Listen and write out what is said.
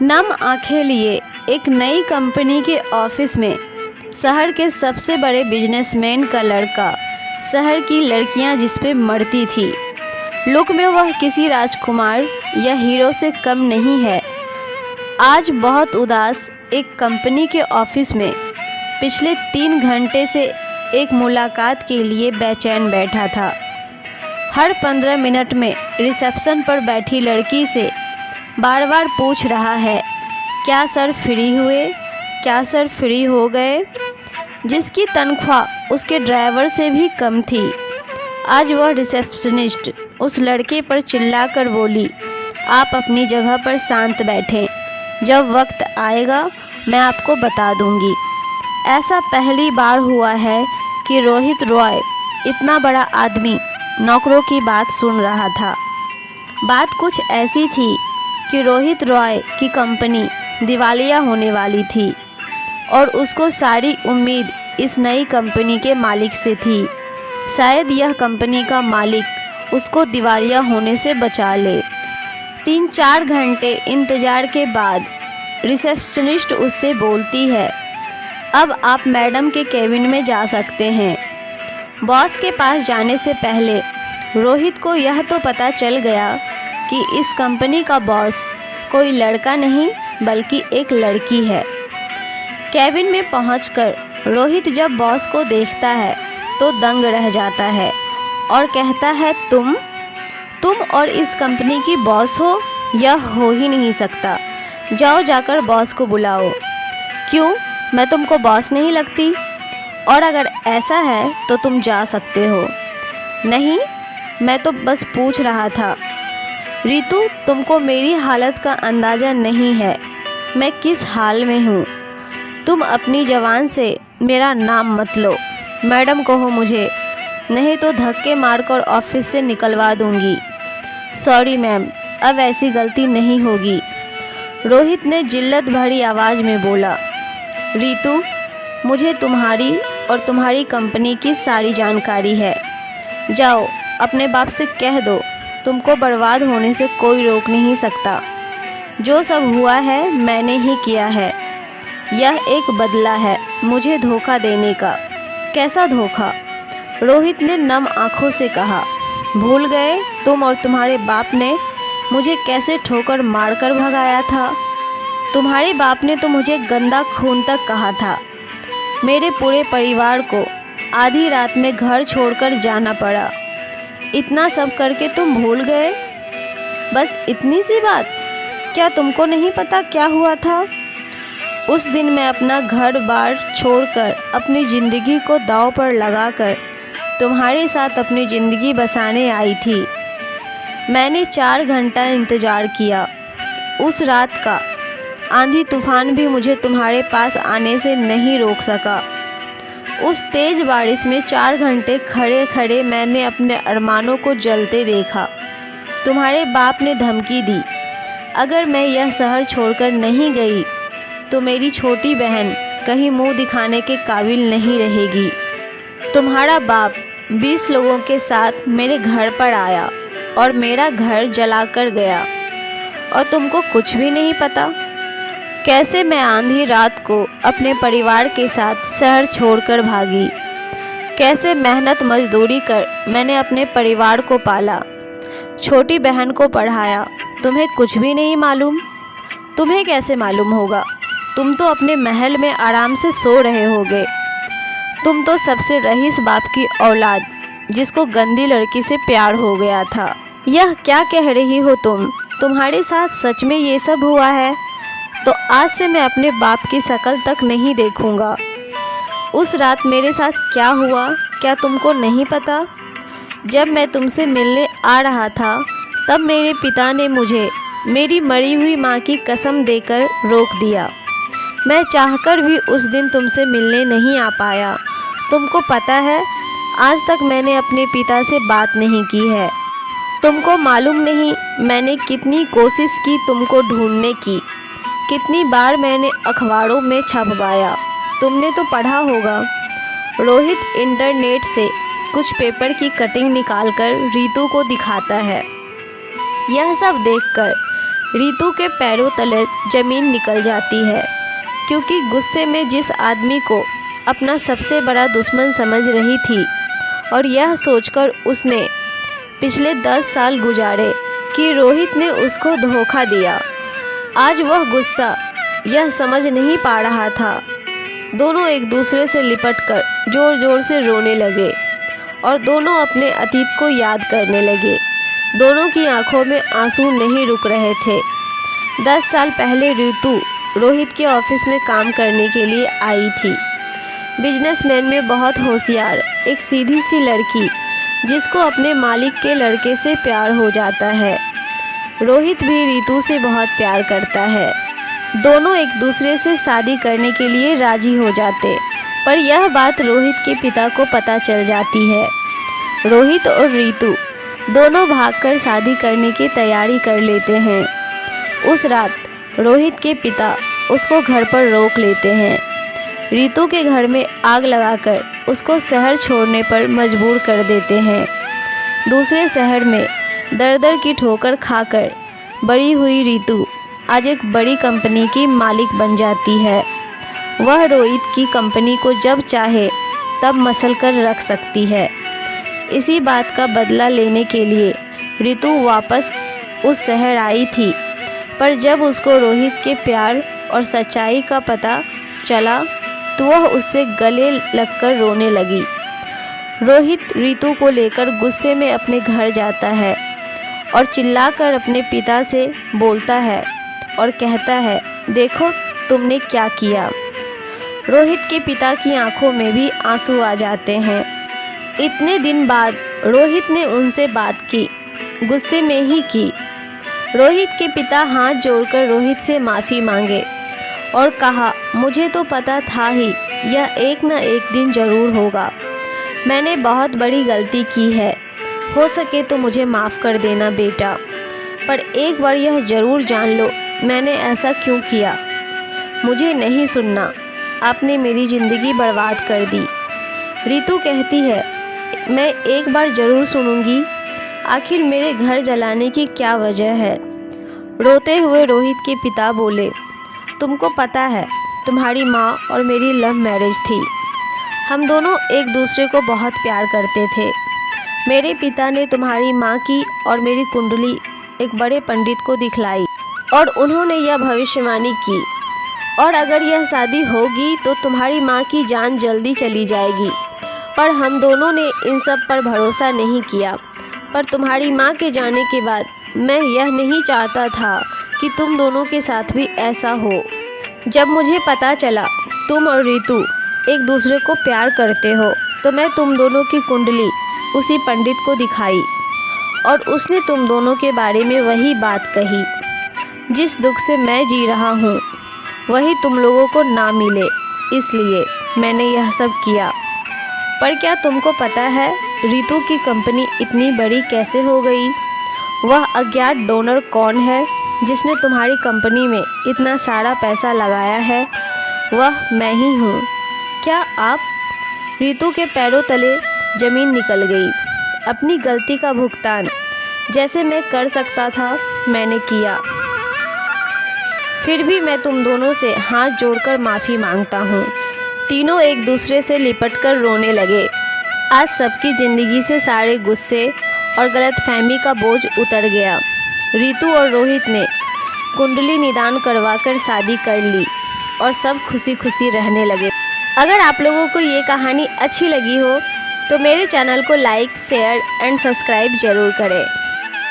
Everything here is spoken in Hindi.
नम आंखें लिए एक नई कंपनी के ऑफिस में शहर के सबसे बड़े बिजनेसमैन का लड़का, शहर की लड़कियां जिस पे मरती थी। लुक में वह किसी राजकुमार या हीरो से कम नहीं है। आज बहुत उदास एक कंपनी के ऑफिस में पिछले 3 घंटे से एक मुलाकात के लिए बेचैन बैठा था। हर 15 मिनट में रिसेप्शन पर बैठी लड़की से बार बार पूछ रहा है, क्या सर फ्री हुए, क्या सर फ्री हो गए, जिसकी तनख्वाह उसके ड्राइवर से भी कम थी। आज वह रिसेप्शनिस्ट उस लड़के पर चिल्लाकर बोली, आप अपनी जगह पर शांत बैठें, जब वक्त आएगा मैं आपको बता दूंगी। ऐसा पहली बार हुआ है कि रोहित रॉय इतना बड़ा आदमी नौकरों की बात सुन रहा था। बात कुछ ऐसी थी कि रोहित रॉय की कंपनी दिवालिया होने वाली थी और उसको सारी उम्मीद इस नई कंपनी के मालिक से थी। शायद यह कंपनी का मालिक उसको दिवालिया होने से बचा ले। 3-4 घंटे इंतज़ार के बाद रिसेप्शनिस्ट उससे बोलती है, अब आप मैडम के केबिन में जा सकते हैं। बॉस के पास जाने से पहले रोहित को यह तो पता चल गया कि इस कंपनी का बॉस कोई लड़का नहीं बल्कि एक लड़की है। केबिन में पहुंचकर रोहित जब बॉस को देखता है तो दंग रह जाता है और कहता है, तुम और इस कंपनी की बॉस हो? यह हो ही नहीं सकता। जाओ जाकर बॉस को बुलाओ। क्यों, मैं तुमको बॉस नहीं लगती? और अगर ऐसा है तो तुम जा सकते हो। नहीं, मैं तो बस पूछ रहा था। रितु, तुमको मेरी हालत का अंदाज़ा नहीं है, मैं किस हाल में हूँ। तुम अपनी ज़बान से मेरा नाम मत लो, मैडम कहो मुझे, नहीं तो धक्के मारकर ऑफिस से निकलवा दूँगी। सॉरी मैम, अब ऐसी गलती नहीं होगी, रोहित ने जिल्लत भरी आवाज़ में बोला। रितु, मुझे तुम्हारी और तुम्हारी कंपनी की सारी जानकारी है। जाओ अपने बाप से कह दो, तुमको बर्बाद होने से कोई रोक नहीं सकता। जो सब हुआ है मैंने ही किया है। यह एक बदला है मुझे धोखा देने का। कैसा धोखा? रोहित ने नम आंखों से कहा। भूल गए तुम और तुम्हारे बाप ने मुझे कैसे ठोकर मारकर भगाया था? तुम्हारे बाप ने तो मुझे गंदा खून तक कहा था। मेरे पूरे परिवार को आधी रात में घर छोड़कर जाना पड़ा। इतना सब करके तुम भूल गए? बस इतनी सी बात? क्या तुमको नहीं पता क्या हुआ था? उस दिन मैं अपना घर बार छोड़कर अपनी ज़िंदगी को दांव पर लगाकर तुम्हारे साथ अपनी ज़िंदगी बसाने आई थी। मैंने 4 घंटा इंतज़ार किया। उस रात का आंधी तूफान भी मुझे तुम्हारे पास आने से नहीं रोक सका। उस तेज़ बारिश में 4 घंटे खड़े खड़े मैंने अपने अरमानों को जलते देखा। तुम्हारे बाप ने धमकी दी, अगर मैं यह शहर छोड़कर नहीं गई तो मेरी छोटी बहन कहीं मुंह दिखाने के काबिल नहीं रहेगी। तुम्हारा बाप 20 लोगों के साथ मेरे घर पर आया और मेरा घर जलाकर गया और तुमको कुछ भी नहीं पता। कैसे मैं आंधी रात को अपने परिवार के साथ शहर छोड़कर भागी। कैसे मेहनत मजदूरी कर मैंने अपने परिवार को पाला, छोटी बहन को पढ़ाया। तुम्हें कुछ भी नहीं मालूम? तुम्हें कैसे मालूम होगा? तुम तो अपने महल में आराम से सो रहे होगे। तुम तो सबसे रईस बाप की औलाद, जिसको गंदी लड़की से प्यार हो गया था। यह क्या कह रही हो तुम? तुम्हारे साथ सच में ये सब हुआ है? तो आज से मैं अपने बाप की शक्ल तक नहीं देखूंगा। उस रात मेरे साथ क्या हुआ क्या तुमको नहीं पता? जब मैं तुमसे मिलने आ रहा था तब मेरे पिता ने मुझे मेरी मरी हुई माँ की कसम देकर रोक दिया। मैं चाहकर भी उस दिन तुमसे मिलने नहीं आ पाया। तुमको पता है, आज तक मैंने अपने पिता से बात नहीं की है। तुमको मालूम नहीं मैंने कितनी कोशिश की तुमको ढूंढने की, कितनी बार मैंने अखबारों में छपवाया। तुमने तो पढ़ा होगा। रोहित इंटरनेट से कुछ पेपर की कटिंग निकालकर रीतू को दिखाता है। यह सब देखकर रितु के पैरों तले ज़मीन निकल जाती है, क्योंकि गुस्से में जिस आदमी को अपना सबसे बड़ा दुश्मन समझ रही थी और यह सोचकर उसने पिछले 10 साल गुजारे कि रोहित ने उसको धोखा दिया, आज वह गुस्सा यह समझ नहीं पा रहा था। दोनों एक दूसरे से लिपटकर ज़ोर ज़ोर से रोने लगे और दोनों अपने अतीत को याद करने लगे। दोनों की आंखों में आंसू नहीं रुक रहे थे। 10 साल पहले रितु रोहित के ऑफिस में काम करने के लिए आई थी। बिजनेसमैन में बहुत होशियार एक सीधी सी लड़की, जिसको अपने मालिक के लड़के से प्यार हो जाता है। रोहित भी रितु से बहुत प्यार करता है। दोनों एक दूसरे से शादी करने के लिए राजी हो जाते, पर यह बात रोहित के पिता को पता चल जाती है। रोहित और रितु दोनों भागकर शादी करने की तैयारी कर लेते हैं। उस रात रोहित के पिता उसको घर पर रोक लेते हैं। रितु के घर में आग लगाकर उसको शहर छोड़ने पर मजबूर कर देते हैं। दूसरे शहर में दर-दर की ठोकर खाकर बड़ी हुई रितु आज एक बड़ी कंपनी की मालिक बन जाती है। वह रोहित की कंपनी को जब चाहे तब मसल कर रख सकती है। इसी बात का बदला लेने के लिए रितु वापस उस शहर आई थी, पर जब उसको रोहित के प्यार और सच्चाई का पता चला तो वह उससे गले लगकर रोने लगी। रोहित रितु को लेकर गुस्से में अपने घर जाता है और चिल्लाकर अपने पिता से बोलता है और कहता है, देखो तुमने क्या किया। रोहित के पिता की आंखों में भी आंसू आ जाते हैं। इतने दिन बाद रोहित ने उनसे बात की, गुस्से में ही की। रोहित के पिता हाथ जोड़कर रोहित से माफ़ी मांगे और कहा, मुझे तो पता था ही यह एक न एक दिन ज़रूर होगा। मैंने बहुत बड़ी गलती की है, हो सके तो मुझे माफ़ कर देना बेटा, पर एक बार यह ज़रूर जान लो मैंने ऐसा क्यों किया। मुझे नहीं सुनना, आपने मेरी ज़िंदगी बर्बाद कर दी। रितु कहती है, मैं एक बार ज़रूर सुनूंगी, आखिर मेरे घर जलाने की क्या वजह है। रोते हुए रोहित के पिता बोले, तुमको पता है तुम्हारी माँ और मेरी लव मैरिज थी। हम दोनों एक दूसरे को बहुत प्यार करते थे। मेरे पिता ने तुम्हारी माँ की और मेरी कुंडली एक बड़े पंडित को दिखलाई और उन्होंने यह भविष्यवाणी की, और अगर यह शादी होगी तो तुम्हारी माँ की जान जल्दी चली जाएगी। पर हम दोनों ने इन सब पर भरोसा नहीं किया। पर तुम्हारी माँ के जाने के बाद मैं यह नहीं चाहता था कि तुम दोनों के साथ भी ऐसा हो। जब मुझे पता चला तुम और रितु एक दूसरे को प्यार करते हो तो मैं तुम दोनों की कुंडली उसी पंडित को दिखाई और उसने तुम दोनों के बारे में वही बात कही। जिस दुख से मैं जी रहा हूँ वही तुम लोगों को ना मिले, इसलिए मैंने यह सब किया। पर क्या तुमको पता है रितु की कंपनी इतनी बड़ी कैसे हो गई? वह अज्ञात डोनर कौन है जिसने तुम्हारी कंपनी में इतना सारा पैसा लगाया है? वह मैं ही हूँ। क्या आप? रितु के पैरों तले ज़मीन निकल गई। अपनी गलती का भुगतान जैसे मैं कर सकता था मैंने किया। फिर भी मैं तुम दोनों से हाथ जोड़कर माफ़ी मांगता हूँ। तीनों एक दूसरे से लिपटकर रोने लगे। आज सबकी ज़िंदगी से सारे गुस्से और गलतफहमी का बोझ उतर गया। रितु और रोहित ने कुंडली निदान करवाकर शादी कर ली और सब खुशी खुशी रहने लगे। अगर आप लोगों को ये कहानी अच्छी लगी हो तो मेरे चैनल को लाइक, शेयर एंड सब्सक्राइब ज़रूर करें।